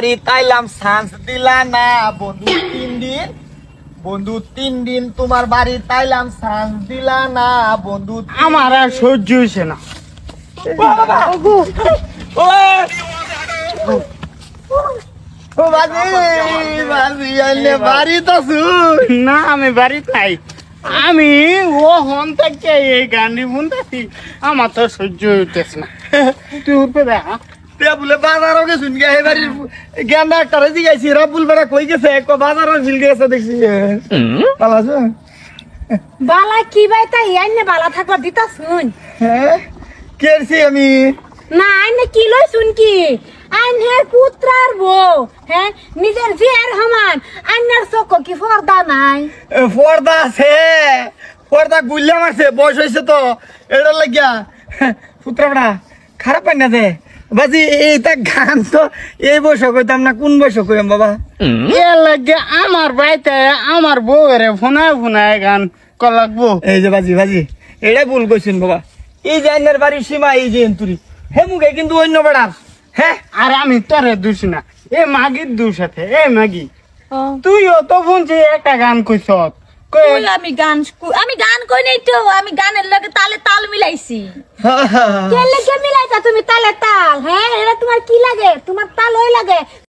বাড়ি তাইলাম সান্স দিলা না বন্ধু 3 দিন বন্ধু 3 দিন তোমার বাড়ি তাইলাম সান্স দিলা না বন্ধু আমার আর সহ্য হইছে না। ও বাজি বাজি আইলে বাড়ি তো না আমি বাড়িতে নাই, আমি ও হন থেকে এই গান্ডি বুনতেছি, আমার তো সহ্য হইতেছে না। তুই উঠবে দেখা বলে বাজারও গেছুন গে এবারে জ্ঞান ডাক্তারে জিগাইছি রাবুল বেড়া কই গেছে বাজারও ঝিল গেছে দেখছি ভালো আছো? বালা কি ভাই তাই আইনে বালা থাকবা দিতা শুন। হ্যাঁ কেরছি আমি না আইনে কি লই শুন কি আইনে পুত্রার বউ হ্যাঁ নিজের জিয়ার সমান আইনার চোখ কি পর্দা নাই? পর্দা আছে, পর্দা গুল্লা মারছে, বয়স হয়েছে তো এটা লাগিয়া পুত্রটা খারাপ পাই না দে বাজি। এইটা গান তো এই বয়স কইতাম না, কোন বয়স কইম বাবা? এ লাগে আমার বাড়িতে আমার বউরে ফোনায় ফোনায় গান কর লাগবো। এই যে বাজি বাজি এটা ভুল কইছেন বাবা। এই যে আইনের বাড়ির সীমা এই যে এন্তুরি হে মুখে কিন্তু অন্য বেড়ার। হ্যাঁ আর আমি তোরে দোষ না, এ মাগির দোষ আছে। এ মাগি ও তুইও তো শুনছি একটা গান কইছ, কই আমি গান কই নাই তো, আমি গানের লগে তালে তাল মিলাইছি। কে লাগে মিলাইতা তুমি তালে তাল? হ্যাঁ এটা তোমার কি লাগে? তোমার তাল ওই লাগে